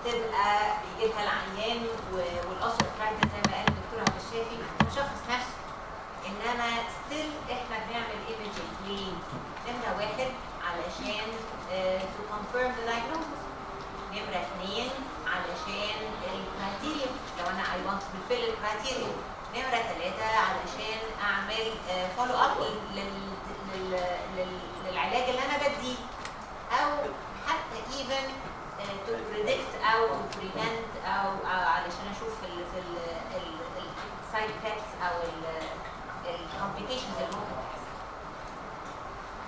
بتبقى بيجيلها العيان والاوستيوارثرايتس زي ما قال الدكتور عبد الشافي مشخص نفسه، انما ستيل احنا بنعمل ايمجنج ليه؟ نمره واحد علشان to confirm the diagnosis، نمره اثنين علشان الكرايتيريا لو انا I want to fulfill الكرايتيريا، نمره ثلاثه علشان اعمل فولو اب للعلاج اللي انا بديه، او حتى even to predict او to prevent او علشان اشوف في السايد افكتس او الكومبليكيشنز اللي ممكن تحصل.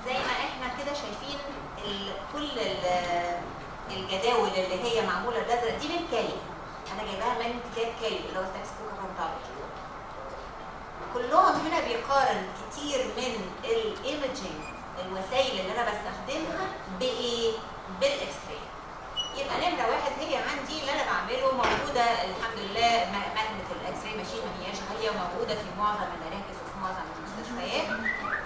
زي ما احنا كده شايفين كل الجداول اللي هي معموله الازرق دي من كالي، انا جايباها من كتاب كالي اللي هو تكست بوك روماتولوجي. كلهم هنا بيقارن كتير من الايمجنج الوسائل اللي انا بستخدمها بايه؟ بالاكس راي. يبقى نمره واحد هي عندي اللي انا بعمله موجوده الحمد لله، ماكينه الاكس راي ماشين ما هياش غاليه وموجوده في معظم المراكز وفي معظم المستشفيات.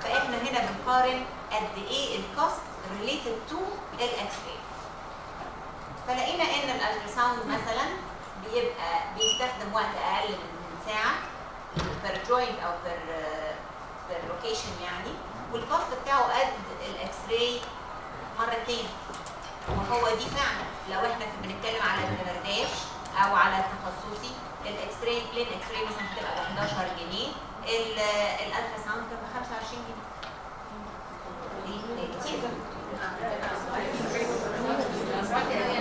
فاحنا هنا بنقارن قد ايه الكوست ريليتد تو الاكس راي. فلقينا ان الالتراساوند مثلا بيبقى بيستخدم وقت اقل من ساعه بير جوينت او بير لوكيشن يعني، والكوست بتاعه قد الاكس راي مرتين. وهو دي فعلا لو احنا بنتكلم على الدرداش او على التخصصي، الاكس راي بلين اكس راي مثلا بتبقى ب 11 جنيه، الالتراساوند بتبقى 25 جنيه. كتير.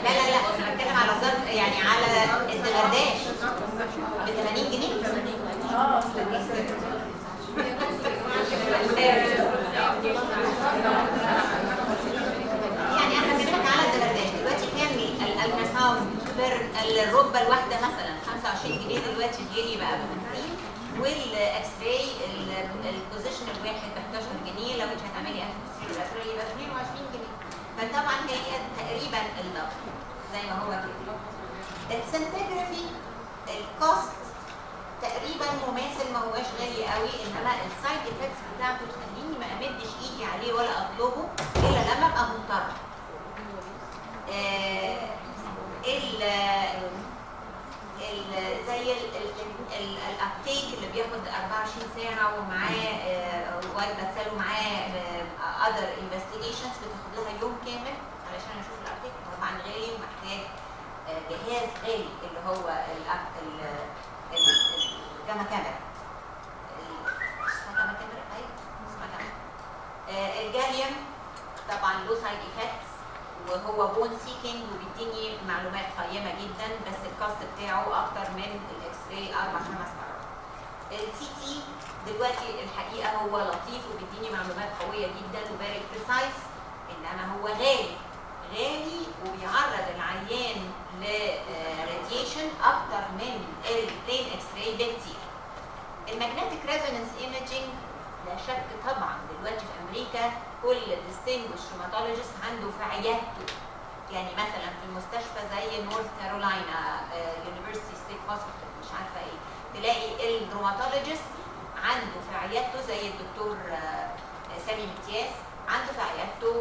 لا انا بتكلم على وزاره يعني على الدرداش ب 80 جنيه. يعني انا بكلمك على الدرداش دلوقتي كام الالتراساوند الركبه الواحده مثلا 25 جنيه، دلوقتي الجنيه بقى ب 50، والاكس راي البوزيشن الواحد ب 11 جنيه، لو انت هتعملي اكس راي يبقى 22 جنيه. فطبعا هي تقريبا الضغط زي ما هو كده. السنتجرافي الكوست تقريبا مماثل، ما هواش غالي قوي، انما السايد افكتس بتاعته تخليني ما امدش ايدي عليه ولا اطلبه الا لما ابقى مضطره. زي الابتيك اللي بياخد 24 ساعه ومعاه وايت بتسال ومعاه اذر انفستيجيشنز بتاخد لها يوم كامل علشان اشوف الابتيك، طبعا غالي ومحتاج جهاز غالي اللي هو الجاما كاميرا. اسمها جاما كاميرا؟ ايوه اسمها جاما. الجاليوم طبعا له سايد افكتس وهو بون سيكينج وبيديني معلومات قيمه جدا، بس الكوست بتاعه اكتر من الاكس راي 4-5 مرات. السي تي دلوقتي الحقيقه هو لطيف وبيديني معلومات قويه جدا وفيري بريسايز، انما هو غالي وبيعرض العيان لراديشن اكتر من البلين اكس راي بكتير. الماجنتيك ريزونانس ايمجينج لا شك طبعا دلوقتي في امريكا كل ديستنجوش روماتولوجيست عنده في عيادته، يعني مثلا في مستشفى زي نورث كارولاينا يونيفرسيتي ستيت هوسبيتال مش عارفه ايه، تلاقي الروماتولوجيست عنده في عيادته زي الدكتور سامي متياس عنده في عيادته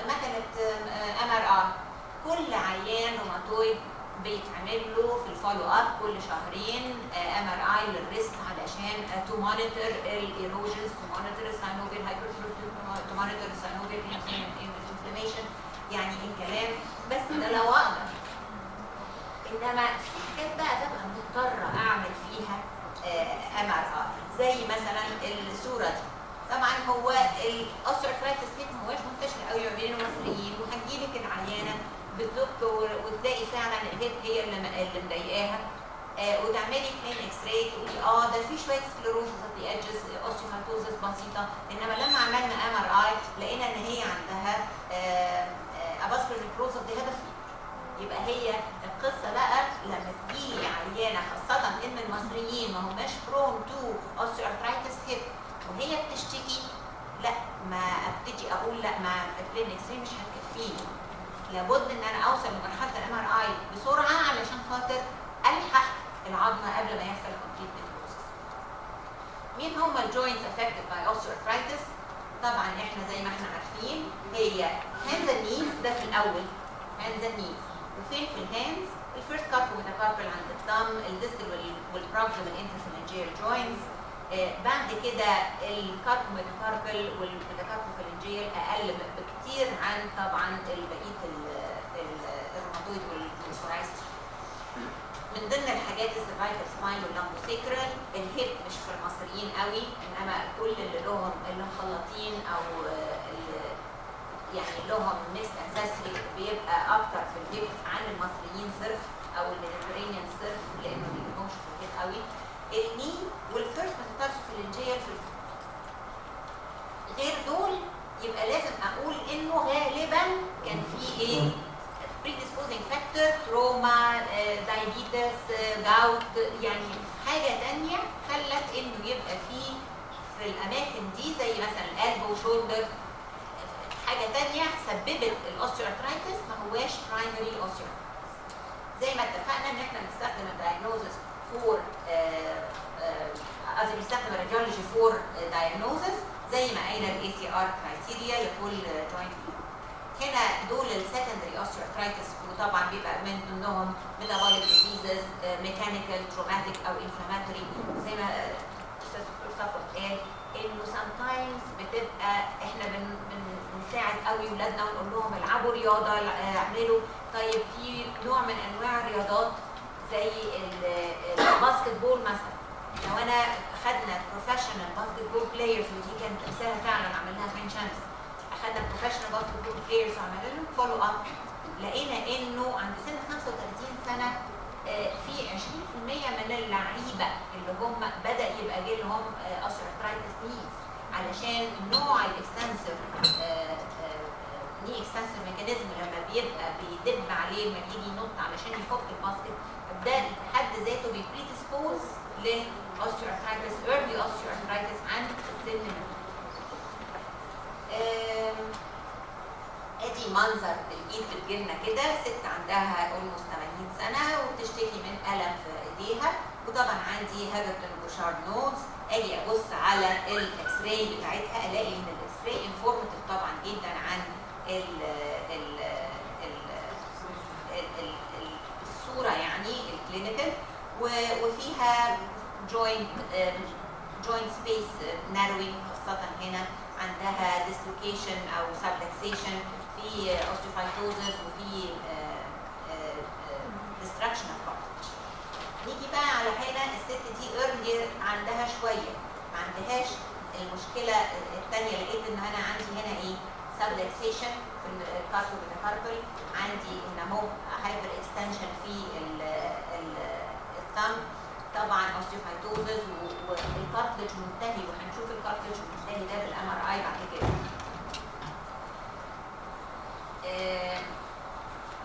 مكنه MRI. كل عيان روماتويد بيتعمل له في الفولو اب كل شهرين MRI للريست علشان تو مونيتور الايروجنز، تو مونيتور الساينوفيال هايبرتروفي، تو مونيتور الساينوفيال انفلاميشن، يعني الكلام بس ده لو اقدر. انما في حاجات بقى ببقى مضطره اعمل فيها MRI زي مثلا الصوره دي. طبعا هو الاوستيوارثرايتس ما هوش منتشر قوي ما بين المصريين، وهتجيلك العيانه بالدكتور وتلاقي فعلا الهيد هي اللي مضايقاها، وتعملي بلين اكس راي تقولي ده في شويه سكليروزس ات ذا ايدجز، اوستيوهارتوزس بسيطه، انما لما عملنا MRI لقينا ان هي عندها افاسكولار نيكروز اوف ذا هيد. يبقى هي القصه بقى لما تجيلي عيانه خاصه ان المصريين ما هماش برون تو اوستيوارثرايتس هيب وهي بتشتكي، لا ما ابتدي اقول لا ما البلين اكس راي مش هتكفيني، لابد ان انا اوصل لمرحله الMRI بسرعه علشان خاطر الحق العظمه قبل ما يحصل كومبليت نيكروسس. مين هم الجوينتس افكتد باي اوستيوارثرايتس؟ طبعا احنا زي ما احنا عارفين هي هاندز اند نيز، ده في الاول هاندز اند نيز، وفين في الهاندز؟ الفيرست كاربو ميتاكاربل عند الثumb، الديستال والبروكسيمال انترفالنجيال جوينتس. بعد كده الكاربو ميتاكاربل والميتاكاربوفالنجيال اقل بكتير عن طبعا بقيه الروماتويد والسورايسيس. من ضمن الحاجات السيرفايكال سباين واللامبوسيكرال. الهيب مش في المصريين قوي، انما كل اللي مخلطين او يعني لهم ميكس انسستري بيبقى اكتر في الهيب عن المصريين صرف او الميديترينيان صرف، لانه ما بيجيبهمش في الهيب قوي. الني والفيرست ميتاكاربوفالنجيال في غير دول يبقى لازم اقول انه غالبا كان في ايه؟ predisposing factor، تروما، diabetes، gout، يعني حاجه ثانيه خلت انه يبقى في الاماكن دي زي مثلا القلب وشولدر حاجه ثانيه سببت الاوستيوارثرايتس، ما هواش برايمري اوستيوارثرايتس. زي ما اتفقنا ان احنا بنستخدم الدايجنوزس فور قصدي بنستخدم الراديولوجي فور دايجنوزس زي ما قايله الاي سي ار كرايتيريا لكل جوينت. هنا دول السكندري اوستيوارثرايتس، وطبعا بيبقى من ضمنهم ميتابوليك ديزيزز، ميكانيكال، تروماتيك او انفلاماتوري. زي ما استاذ صفوت قال انه سام تايمز بتبقى احنا بنساعد قوي ولادنا ونقول لهم العبوا رياضه، اعملوا. طيب في نوع من انواع الرياضات زي الباسكت بول مثلا، لو انا اخذنا بروفيشنال باسكت بول بلايرز، ودي كانت رساله فعلا عملناها في عين شمس، اخذنا بروفيشنال باسكت بول بلايرز وعملنا لهم فولو اب، لقينا انه عند سن 35 سنه في 20% من اللعيبه اللي هم بدا يبقى جاي لهم اوستيوارثرايتس نيز، علشان نوع الاكستنسيف ني اكستنسيف ميكانيزم لما بيبقى بيدب عليه لما يجي ينط علشان يفك الباسكت، ده بحد ذاته بيبريديسبوز لاوستيوارثرايتس، ايرلي اوستيوارثرايتس عند السن ده. ادي منظر الايد بتجيلنا كده، ست عندها اولموست 80 سنه وبتشتكي من الم في ايديها، وطبعا عندي هابرتون وبوشارد نودز. اجي ابص على الاكس راي بتاعتها الاقي ان الاكس راي انفورماتيف طبعا جدا عن الصوره يعني الكلينيكال، وفيها جوينت سبيس ناروينج، خاصه هنا عندها ديسلوكيشن او سبلكسيشن، في اوستيوفايتوزس، وفي ديستراكشن اوف كارتلج. نيجي بقى على هنا الست دي ايرلي عندها شويه، ما عندهاش المشكله الثانيه. لقيت ان انا عندي هنا ايه؟ سبلكسيشن في الكاربو ميتاكاربل، عندي ان هو هايبر اكستنشن في الثumb، طبعا اوستيوفايتوزس والكارتلج منتهي، وهنشوف الكارتلج المنتهي ده بالام ار اي بعد كده.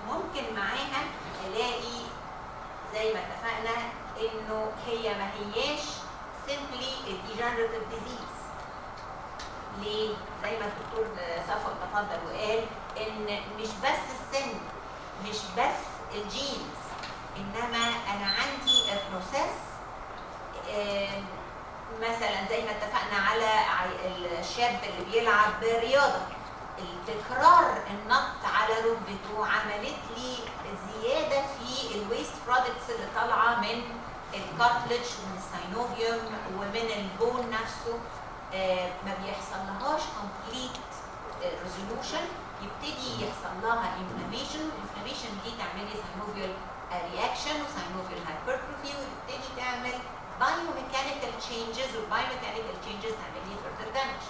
ممكن معاها الاقي زي ما اتفقنا انه هي ما هياش سيمبلي ديجنريتيف ديزيز. ليه؟ زي ما الدكتور صفوت تفضل وقال ان مش بس السن، مش بس الجينز، انما انا عندي بروسيس مثلا زي ما اتفقنا على الشاب اللي بيلعب رياضه، التكرار النط على ركبته عملت لي زياده في الويست برودكتس اللي طالعه من الكارتلج ومن الساينوفيوم ومن البون نفسه، ما بيحصلهاش كومبليت ريزولوشن، يبتدي يحصل لها انفلاميشن، الانفلاميشن دي تعمل لي ساينوفيال رياكشن وساينوفيال هايبرتروفي، وتبتدي تعمل بايوميكانيكال تشينجز، والبايوميكانيكال تشينجز تعمل لي فيرتر دامج.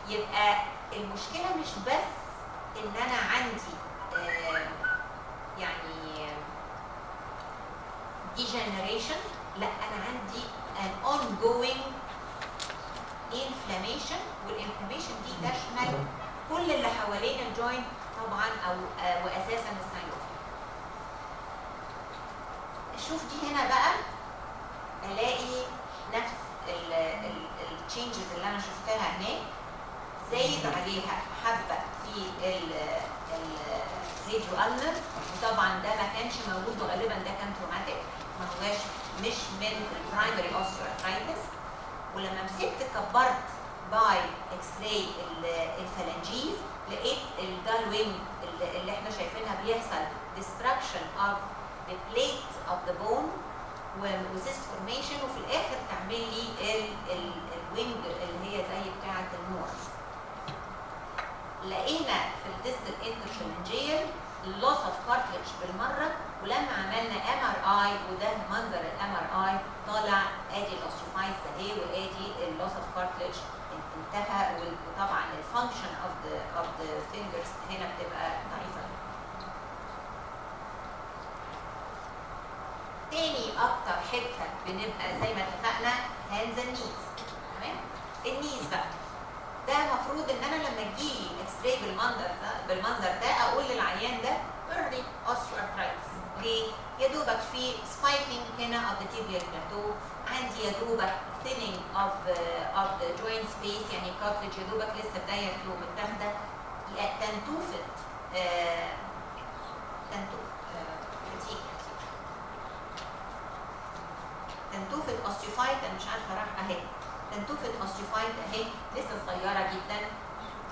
يبقى المشكله مش بس ان انا عندي يعني degeneration، لا انا عندي an ongoing inflammation، والانفلاميشن دي تشمل كل اللي حوالين الجوينت طبعا او واساسا الساينوفيل. شوف دي هنا بقى الاقي نفس التشينجز اللي انا شفتها هناك، زايد عليها حبه في الراديو النر، وطبعا ده ما كانش موجود، وغالبا ده كان تروماتيك، ما هواش مش من البرايمري اوستيوارثرايتس. ولما مسكت كبرت باي اكس راي الفالنجيز لقيت الجال وينج اللي احنا شايفينها بيحصل destruction of the plate of the bone وسيست فورميشن، وفي الاخر تعمل لي الوينج اللي هي زي بتاعه المورس. لقينا في الديستال انترفالنجيال اللوس اوف كارتلج بالمره، ولما عملنا MRI وده منظر الMRI طالع ادي الاوستيوفايتس اهي وادي اللوس اوف كارتلج انتهى، وطبعا الفانكشن اوف ذا فينجرز هنا بتبقى ضعيفه. تاني اكتر حته بنبقى زي ما اتفقنا هاندز اند نيز. تمام؟ النيز بقى ده المفروض ان انا لما تجيلي اكس راي بالمنظر ده اقول للعيان ده early osteoarthritis. ليه؟ يا دوبك في spiking هنا of the tibial plateau، عندي يا دوبك thinning of the joint space، يعني cartilage يا دوبك لسه بدايه متاخده، تنتوفت تنتوفت اوستيوفايت، انا مش عارفه راح اهي، تنتوفت اوستيوفايت اهي لسه صغيره جدا.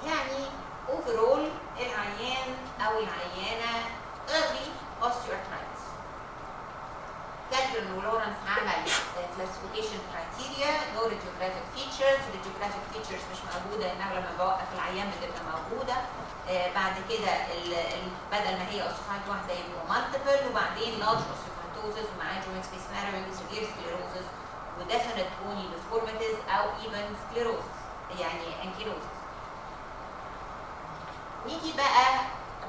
يعني اوفرول العيان او العيانه early osteoarthritis. كالفين ولورنس عمل classification criteria neurogeographic features. الجيوغرافيك features مش موجوده، انما لما بوقف العيان بتبقى موجوده. بعد كده بدل ما هي اوستيوفايت واحده يبقوا multiple، وبعدين large osteophytosis ومعاه joint space narrowing severe sclerosis وdefinite bony deformities او even sclerosis يعني ankylosis. نيجي بقى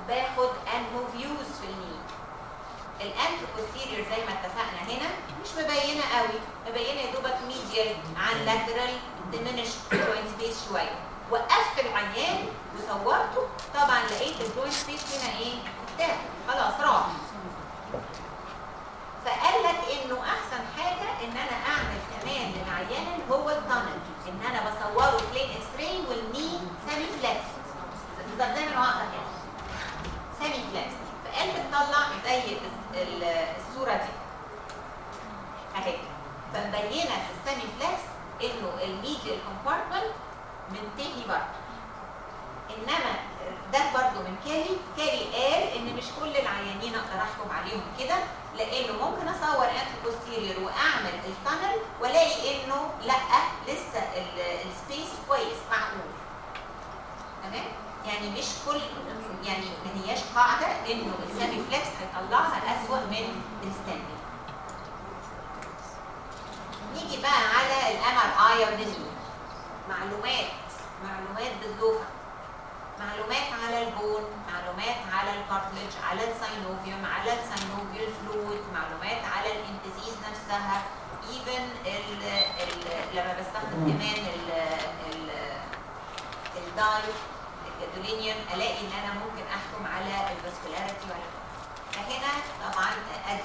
باخد انهو فيوز في الني. الانترو بوستيريور زي ما اتفقنا هنا مش مبينه قوي، مبينه يا دوبك ميديال عن لاترال diminished joint space شويه. وقفت العيان وصورته، طبعا لقيت الجوينت سبيس هنا ايه؟ اتاخد خلاص راح. فقال لك انه احسن حاجه ان انا اعمل كمان للعيان هو التانل، ان انا بصوره بلين اكس راي والني سامي فلكس بالظبط زي ما انا واقفه كده سامي فلكس. فقال بتطلع زي الصوره دي اهي، فمبينه في السامي فلكس انه الميديال كومبارتمنت منتهي برضه. انما ده برضه من كالي قال ان مش كل العيانين اقدر احكم عليهم كده، لانه ممكن اصور انترو بوستيريور واعمل التانل والاقي انه لا لسه السبيس كويس معقول. تمام؟ يعني مش كل، يعني ما هياش قاعده انه السامي فلكس هيطلعها اسوء من الستاندنج. نيجي بقى على الMRI والنزول. معلومات بالزوفه، معلومات على البون، معلومات على الكارتلج، على الساينوفيوم، على الساينوفيال فلويد، معلومات على الانتزيز نفسها. ايفن لما بستخدم كمان الداي الجادولينيوم الاقي ان انا ممكن احكم على الفاسكولاريتي ولا لا. فهنا طبعا ادي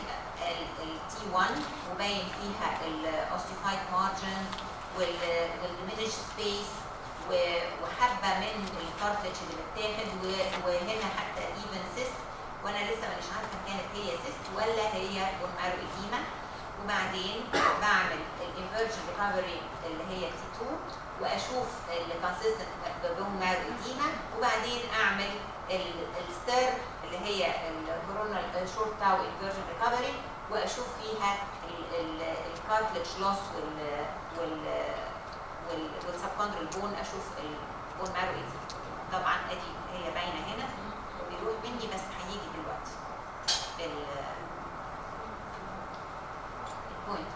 التي 1 وباين فيها الاوستيفايد مارجن والديمينيش سبيس وحبه من الكارتلج اللي متاخد، وهنا حتى ايفن سيست، وانا لسه مش عارفه كانت هي سيست ولا هي بون مارو ايديما. وبعدين بعمل الانفيرجن ريكفري اللي هي تي 2 واشوف الكونسيستنت بون مارو ايديما، وبعدين اعمل الستير اللي هي الكورونال شورت تاو انفيرجن ريكفري واشوف فيها الكارتلج لوس والسبكوندرال بون، اشوف البون مارو ايديما. طبعا ادي هي باينه هنا وبيروح مني بس هيجي دلوقتي البوينت.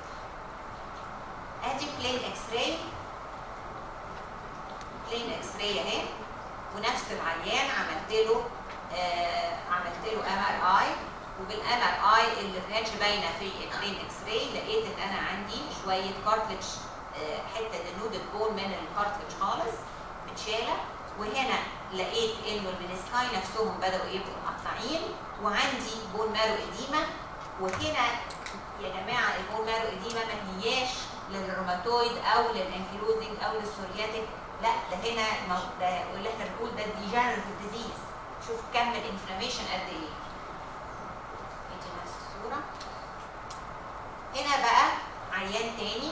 ادي بلين اكس راي، بلين اكس راي اهي، ونفس العيان عملت له MRI، وبالMRI اللي ما كانتش باينه في البلين اكس راي لقيت ان انا عندي شويه كارتلج، حته دنودد بون من الكارتلج خالص متشاله، وهنا لقيت انه المنسكاي نفسهم بداوا يبقوا مقطعين، وعندي بون مارو اديما. وهنا يا جماعه البون مارو اديما ما هياش للروماتويد او للانكيلوزنج او للسورياتيك، لا ده هنا ده اللي احنا بنقول ده ديجنريتيف ديزيز. شوف كم الانفلاميشن قد ايه. ادي نفس الصوره. هنا بقى عيان تاني،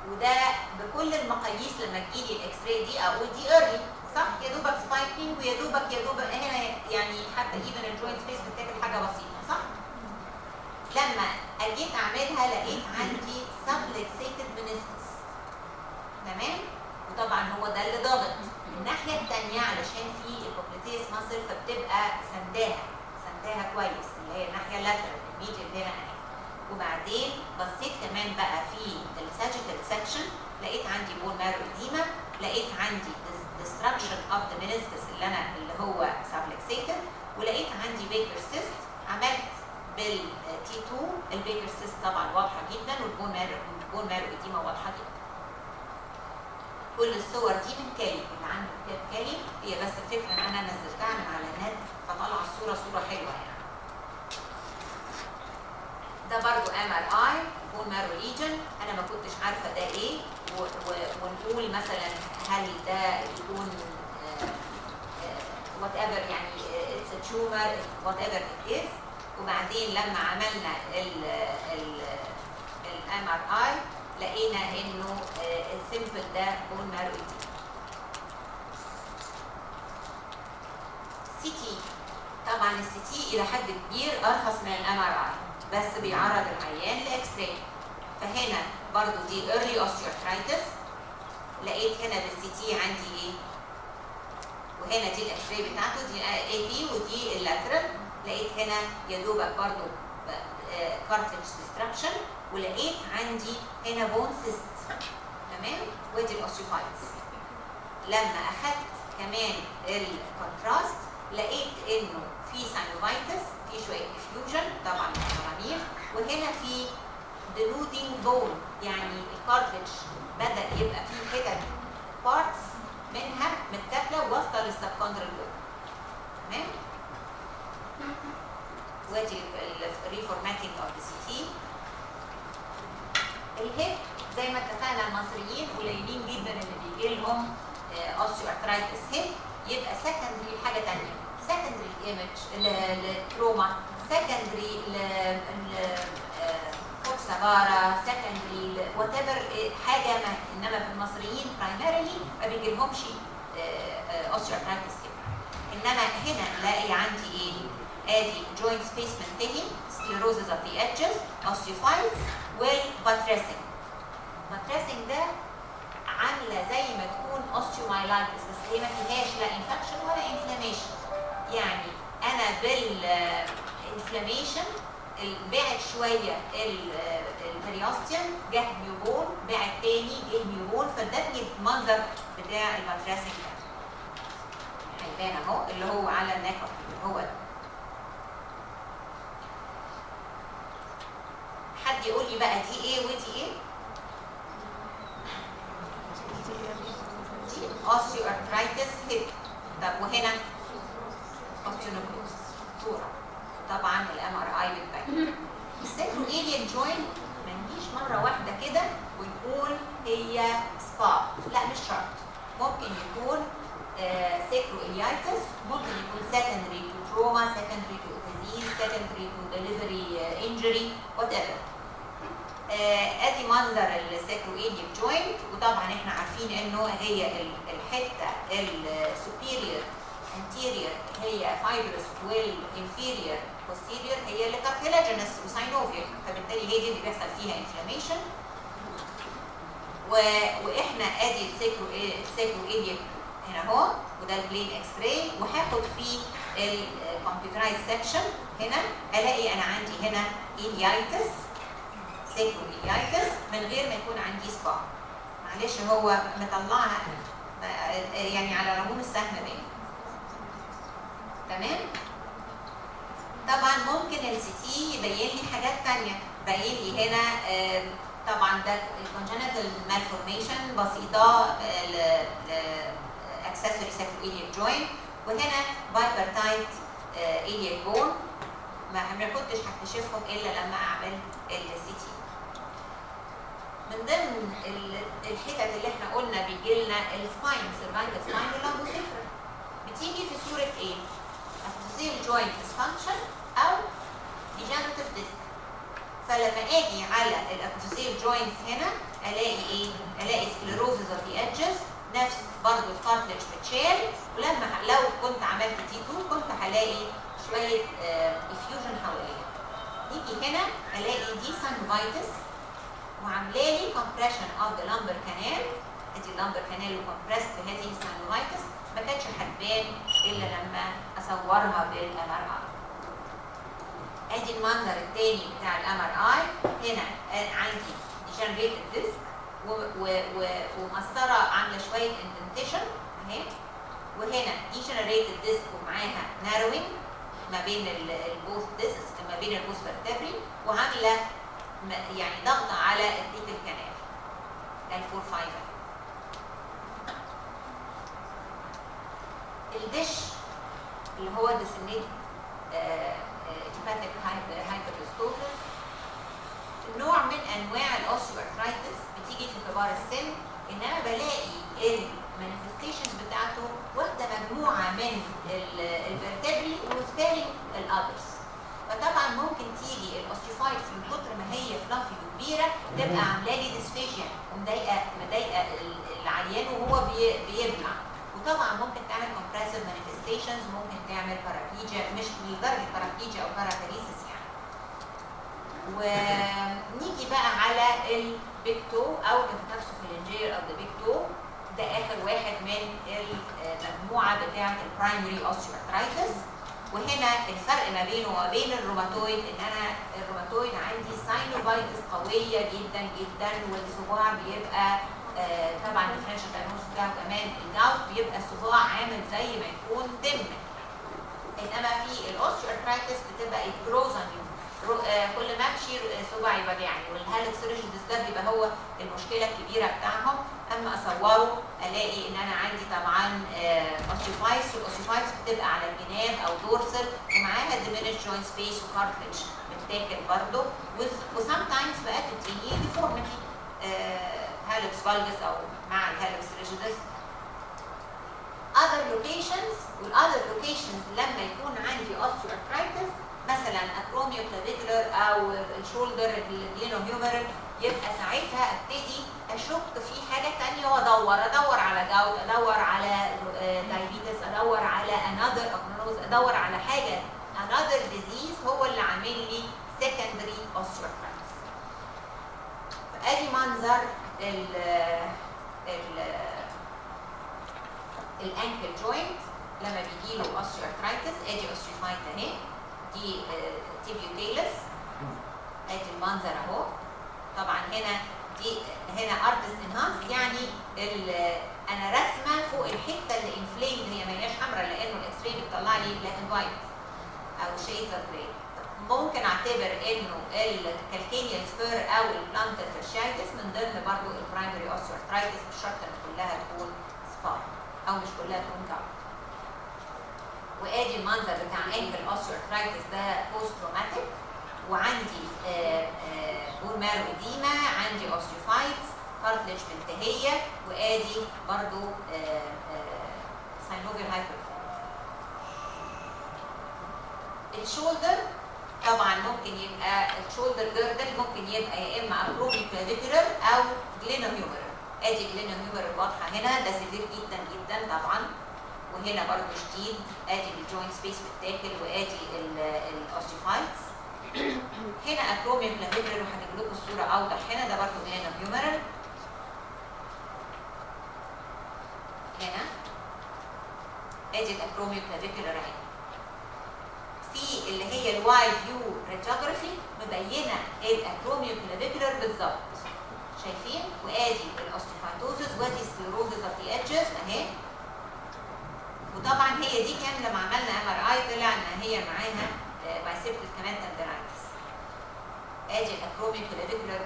وده بكل المقاييس لما تجيلي الاكس راي دي اقول دي ايرلي صح؟ يا دوبك سبايكينج ويا دوبك هنا يعني حتى ايفن الجوينت سبيس بتاكل حاجه بسيطه صح؟ لما اجيت اعملها لقيت عندي سبلكسيتد منسكس. تمام؟ وطبعا هو ده اللي ضاغط. الناحيه الثانيه علشان في البوبليتيس ماسل فبتبقى سنداها كويس اللي هي الناحيه اللاترال الميديال هنا اهي. وبعدين بصيت كمان بقى في الساجيتال سكشن لقيت عندي بون مارو اديما، لقيت عندي destruction of the meniscus اللي هو subluxated، ولقيت عندي بيكر سيست. عملت بالتي 2 البيكر سيست طبعا واضحه جدا والبون مارو اديما واضحه جدا. كل الصور دي من كالي اللي عنده كتاب كالي، هي بس الفكره ان انا نزلتها من على النت فطلع الصوره صوره حلوه يعني. ده برضو MRI بون مارو ليجن، انا ما كنتش عارفه ده ايه ونقول مثلا هل ده يكون وات ايفر يعني اتس تيومر وات ايفر ات از. وبعدين لما عملنا الMRI لقينا انه السيمبل ده بون مارو اديما. CT طبعا الCT الى حد كبير ارخص من الMRI بس بيعرض العيان لاكس راي. فهنا برضو دي early osteoarthritis، لقيت هنا بالCT عندي ايه؟ وهنا دي الاكس راي بتاعته دي AB ودي اللاترال. لقيت هنا يا دوبك برضو cartilage destruction، ولقيت عندي هنا بون سيست. تمام؟ ودي الاوستيوفايتس. لما اخدت كمان الكونتراست لقيت انه في ساينوفايتس، في شويه افيوجن طبعا مرامير، وهنا في denuding bone يعني الكارتلج بدا يبقى فيه حتت بارتس منها متاكله واصله للسبكوندرال بون. تمام؟ ودي الريفورماتنج اوف ذا CT. الهيب زي ما اتفقنا المصريين قليلين جدا اللي بيجي لهم اوستيوارثرايتس هيب، يبقى سكندري لحاجه ثانيه، سكندري ايمج للتروما، سكندري لكوكسابارا، سكندري وات ايفر حاجه ما. انما في المصريين برايمريلي ما بيجيلهمش اوستيوارثرايتس هيب. انما هنا نلاقي عندي ايه؟ ادي جوينت سبيس منتهي، سكليروزز اوف ذا ايدجز، اوستيوفايتس، والباتريسنج. الباتريسنج ده عامله زي ما تكون اوستيومايلايتس بس هي ما فيهاش لا انفكشن ولا انفلاميشن. يعني انا بالانفلاميشن بعد شويه البريوستيوم جه نيوبون، بعد تاني جه نيوبون، فادتني المنظر بتاع الباتريسنج ده. هيبان اهو اللي هو على النك هو ده. حد يقول لي بقى دي ايه ودي ايه؟ دي اوستيوارثرايتس هيب. طب وهنا اوستيونوكلوزس صوره. طبعا الMRI بتبين. الساكروإيليال جوينت ما نجيش مره واحده كده ونقول هي سبا، لا مش شرط. ممكن يكون ساكروإيليتس، ممكن يكون secondary to trauma, secondary to disease, secondary to delivery injury, whatever. ادي منظر الساكروإيليال جوينت، وطبعا احنا عارفين انه هي الحته السوبيريور anterior هي fibrous والinferior posterior هي اللي cartilaginous وساينوفيال، فبالتالي هي دي اللي بيحصل فيها inflammation. واحنا ادي الساكروإيليال هنا اهو، وده البلين اكس راي، وهاخد فيه الكمبيوترايز سكشن هنا الاقي انا عندي هنا إيليايتس، ساكروإيليتس من غير ما يكون عندي سبا. معلش هو مطلعها يعني على رموم السهم باين. تمام؟ طبعا ممكن الCT يبين لي حاجات ثانيه، باين لي هنا طبعا ده الكونجنتال مالفورميشن بسيطه accessory sacroiliac joint، وهنا bipartite iliac bone ما كنتش هكتشفهم الا لما اعمل الCT. من ضمن الحتت اللي احنا قلنا بيجي لنا السباين، سيرفايكال سباين واللامبوسيفرال، بتيجي في صوره ايه؟ ابسيل جوينت ديسفانكشن او ديجنراتيف ديسك. فلما اجي على الابسيل جوينتس هنا الاقي ايه؟ الاقي سكليروزز اوف ذا ادجز نفس برضه الكارتلج بتشال، ولما لو كنت عملت تي 2 كنت هلاقي شويه افيوجن حواليها. نيجي هنا الاقي دي ساينوفايتس وعاملالي كومبريشن اوف ذا لامبر كانال. ادي اللامبر كانال وكومبريست بهذه الساينوفايتس، ما كانتش هتبان الا لما اصورها بالام ار اي. ادي المنظر الثاني بتاع الام ار اي. هنا عندي ديجنريتد ديسك ومسطره عامله شويه اندنتيشن اهي، وهنا ديجنريتد ديسك ومعاها ناروينج ما بين البوث ديسكس، ما بين البوث فيرتبري، وعامله يعني ضغط على التيتل كانال الفور فايفر. الدش اللي هو ديسميت هيباتيك هايبرستوسس، نوع من انواع الاوستيوارثرايتس بتيجي في كبار السن، انما بلاقي المانيفستيشنز بتاعته واخده مجموعه من الفيرتبري وسبيرنج الاذرز. فطبعا ممكن تيجي الاوستيوفايتس من كتر ما هي فلافي وكبيره تبقى عامله لي ديسفيجيا ومضايقه العيان وهو بيبلع، وطبعا ممكن تعمل كومبريسيف مانيفستيشنز، ممكن تعمل بارابليجيا، مش لدرجه بارابليجيا او باراباريسيس يعني. ونيجي بقى على البيج تو او الميتاكسوفيلنجير او ذا بيج تو، ده اخر واحد من المجموعه بتاعه البرايمري اوستيوارثرايتس. وهنا الفرق ما بينه وبين الروماتويد ان انا الروماتويد عندي ساينوفايتس قويه جدا جدا، والصباع بيبقى طبعا الفرنشال دايجنوستس بتاعه كمان الجاوت بيبقى الصباع عامل زي ما يكون دم. انما في الاوستيوارثرايتس بتبقى الجروزن، كل ما امشي صباعي يوجعني، والهالكس ريجيدس ده بيبقى هو المشكله الكبيره بتاعهم. اما اصوره الاقي ان انا عندي طبعا اوستيوفايتس، والاوستيوفايتس بتبقى على الجناب او دورسل، ومعاها diminished joint space وكارتلج بتتاكل برضه، وسام تايمز بقى تديني ديفورميتي هالكس فالجس او مع الهالكس ريجيدس. other locations، والاذر لوكيشنز لما يكون عندي اوستيوارثرايتس مثلا اكروميوكلافيكولر او الشولدر الجلينوهيومرال، يبقى ساعتها ابتدي اشك في حاجه ثانيه وادور على جاوت، ادور على دايبيتس، ادور على انذر اكنوز، ادور على حاجه انذر ديزيز هو اللي عامل لي سكندري اوستيوارثرايتس. فادي منظر الانكل جوينت لما بيجي له اوستيوارثرايتس. ادي اوستيوفايت اهي، دي تيبيوتيلس، ادي المنظر اهو. طبعا هنا ارتست انهانس، يعني انا راسمه فوق الحته اللي انفليمد، هي ما هياش حمراء لانه الاكس راي بتطلع لي بلاك اند وايت او شيدز اوف جراي. ممكن اعتبر انه الكالكينيال سبير او البلانتر فاشيايتس من ضمن برضه البرايمري اوستيوارثرايتس، مش شرط ان كلها تكون سبار او مش كلها تكون جاوت. وادي المنظر بتاع انكل اوستيوارثرايتس ده بوست تروماتيك، وعندي بون مارو اديما، عندي اوستيوفايتس، كارتلج منتهيه، وادي برضو ساينوفيال هايبر. الشولدر طبعا ممكن يبقى الشولدر جيردل، ممكن يبقى يا اما اكروميوكلافيكولر او جلينوهيومرال. ادي جلينوهيومرال واضحه هنا، ده سيفير جدا جدا طبعا، وهنا برضو شديد. ادي الجوينت سبيس بتتاكل، وادي الاوستيوفايتس. هنا اكروميوكلافيكولر، وهجيب لكم الصوره اوضح. هنا ده برضو جلينوهيومرال. هنا ادي الاكروميوكلافيكولر اهي. في اللي هي الوايد فيو ريتشوجرافي مبينه الاكروميوكلافيكولر بالظبط، شايفين؟ وادي الاوستيوفايتوزس، وادي سكليروزس اوف ذا ايدجز اهي. وطبعا هي دي كان لما عملنا ام ار اي طلع ان هي معاها بايسيبتال كمان تندرايتس. ادي الاكروميوكلافيكولر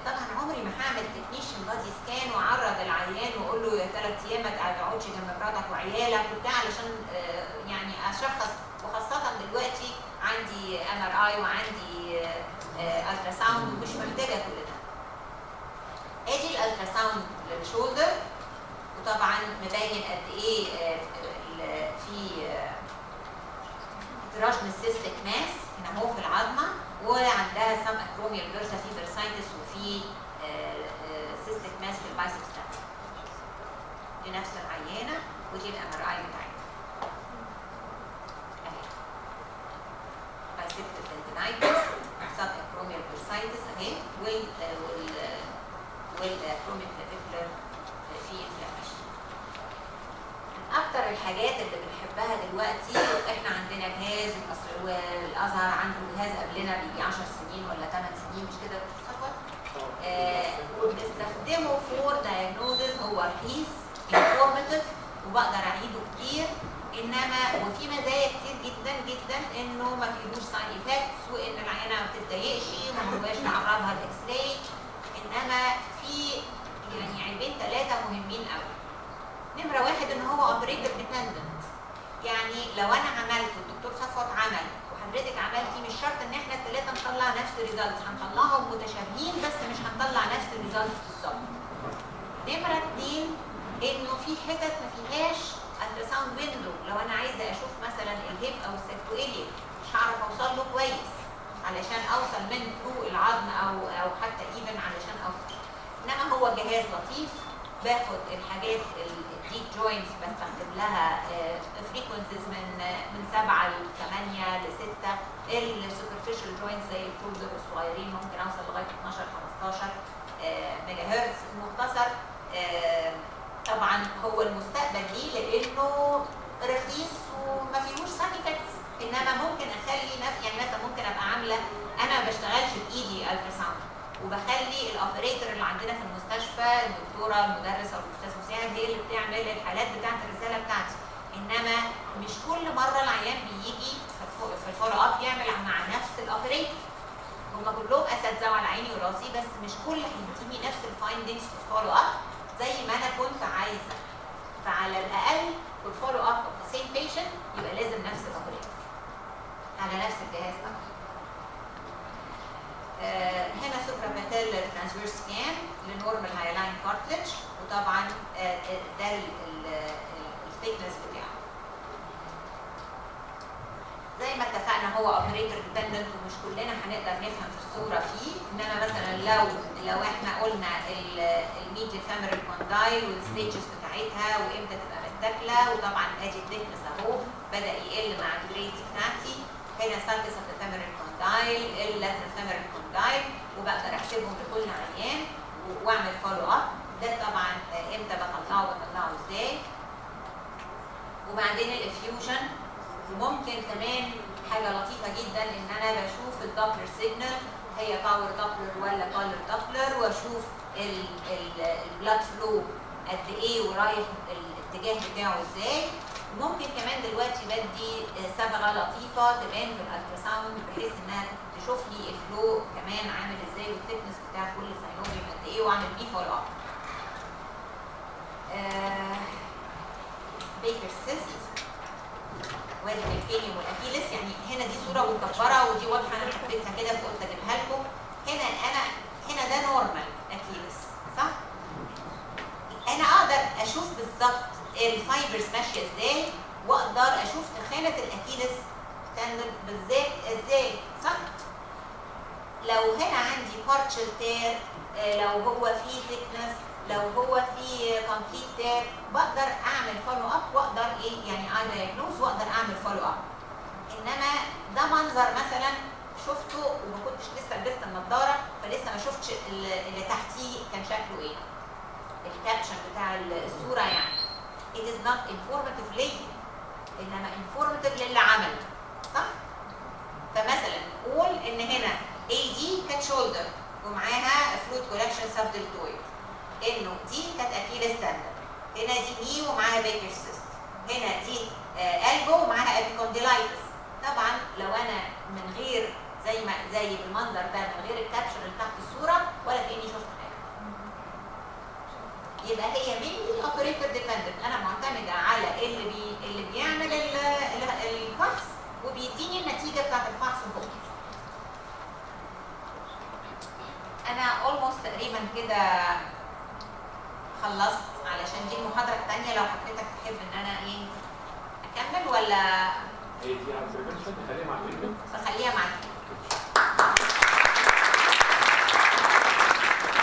طبعا عمري ما هعمل تكنيشن بادي سكان واعرض العيان واقول له يا 3 ايام ما تقعدش جنب مراتك وعيالك وبتاع علشان يعني اشخص، وخاصه دلوقتي عندي ام ار اي وعندي الترا ساوند ومش محتاجه كل ده. ادي الالترا ساوند للشولدر، وطبعا مبين قد ايه في تراجن سيستيك ماس هنا اهو في العظمه، وعندها سم اكروميال بيرسا في بيرسايتس، وفي سيستيك ماس في البايسبس. لنفس العيانه ودي الام ار اي بتاعتها. اهي بايسيبتال تندينايتس، سب اكروميال بيرسايتس اهي، والكروميال كلافيكولار في انفلاميشن. اكتر الحاجات اللي بنحبها دلوقتي، احنا عندنا جهاز الازهر عنده جهاز قبلنا بيجي 10 سنين ولا 8 سنين مش كده بنستخدمه فور دايجنوزز، هو رخيص انفورماتيف وبقدر اعيده كتير، انما وفي مزايا كتير جدا جدا انه ما فيهوش سايد افكتس، وان العينه ما بتتضايقش ما هواش نعرضها الاكس راي، انما في يعني عيبين ثلاثه مهمين قوي. نمره واحد ان هو اوبريتور ديبندنت، يعني لو انا عملت والدكتور صفوت عمل وحضرتك عملتي مش شرط ان احنا الثلاثه نطلع نفس الريزلتس، هنطلعهم متشابهين بس مش هنطلع نفس الريزلتس بالظبط. نمره اثنين انه في حتت ما فيهاش التراساوند ويندو، لو انا عايزه اشوف مثلا الهيب او السيكويليا مش هعرف اوصل له كويس علشان اوصل من ثرو العظم او حتى ايفن علشان اوصل. انما هو جهاز لطيف، باخد الحاجات الديب جوينتس بستخدم لها فريكونسيز من 7 ل 8 ل 6، السوبرفيشال جوينتس زي الشولدر الصغيرين ممكن اوصل لغايه 12 15 ميجا هرتز. المختصر طبعا هو المستقبل ليه لانه رخيص وما فيهوش سايد افكتس، انما ممكن اخلي نفسي يعني مثلا ممكن ابقى عامله انا ما بشتغلش بايدي التراساوند وبخلي الاوبريتور اللي عندنا في المستشفى الدكتوره المدرسه او الاستاذ مساعد هي اللي بتعمل الحالات بتاعت الرساله بتاعتي، انما مش كل مره العيان بيجي في الفولو اب يعمل مع نفس الاوبريتور. هم كلهم اساتذه على عيني وراسي بس مش كل هيديني نفس الفايندنجز في الفولو اب زي ما انا كنت عايزه، فعلى الاقل في الفولو اب اوف ذا سيم بيشنت يبقى لازم نفس الاوبريتور على نفس الجهاز طبعا. هنا سوبرا باتيلر ترانسفيرس سكان لنورمال هايلاين كارتلج، وطبعا ده الثيكنس بتاعه. زي ما اتفقنا هو اوبريتور ديبندنت ومش كلنا هنقدر نفهم في الصوره فيه، انما مثلا لو احنا قلنا الميديا فاميرال كوندايل والستيجز بتاعتها وامتى تبقى متاكله، وطبعا ادي الثيكنس اهو بدا يقل مع الجريدز بتاعتي. هنا سيرفيس اوف ذا فاميرال كوندايل، اللاترال فاميرال كوندايل، وبقدر احسبهم لكل عيان واعمل فولو اب. ده طبعا امتى بطلعه ازاي. وبعدين الافيوجن، وممكن كمان حاجه لطيفه جدا ان انا بشوف الدوبلر سيجنال هي باور دوبلر ولا كولر دوبلر، واشوف البلاد فلو قد ايه ورايح الاتجاه بتاعه ازاي. ممكن كمان دلوقتي بدي صبغه لطيفه تبان في الالتراساوند بحيث انها تشوف لي الفلو كمان عامل ازاي والثيكنس بتاع كل ساينوبيوم قد ايه واعمل بيه فولو اب. بيكر سيست وادي الفينيوم والاكيلس، يعني هنا دي صوره مكبره ودي واضحه انا حطيتها كده فقلت اجيبها لكم. هنا ده نورمال اكيلس صح؟ انا اقدر اشوف بالظبط الفايبرز ماشيه ازاي واقدر اشوف تخانه الاكيلس تندن بالذات ازاي صح؟ لو هنا عندي بارشل تير، لو هو فيه ثيكنس، لو هو فيه كومبليت تير، بقدر اعمل فولو اب واقدر يعني دايجنوز واقدر اعمل فولو اب. انما ده منظر مثلا شفته وما كنتش لسه لبست النضاره فلسه ما شفتش اللي تحتيه كان شكله ايه. الكابشن بتاع الصوره يعني it is not informative ليه، انما informative للي عمله صح؟ فمثلا نقول ان هنا AD كانت شولدر ومعاها فلويد كولكشن سب دلتويد، انه دي كانت اكيلس تندن، هنا دي ني ومعاها بيكر سيست، هنا دي البو ومعاها ابيكونديلايتس. طبعا لو انا من غير زي بالمنظر ده من غير الكابشن اللي تحت الصوره ولا كاني شفت حاجه. يبقى هي مين الاوبريتور ديبندنت، انا معتمده على اللي بيعمل الفحص وبيديني النتيجه بتاعت الفحص هو. انا اولموست تقريبا كده خلصت، علشان دي المحاضره الثانيه لو حضرتك تحب ان انا اكمل ولا هي دي على البريفنشن خليها مع الفيديو. خليها مع الفيديو.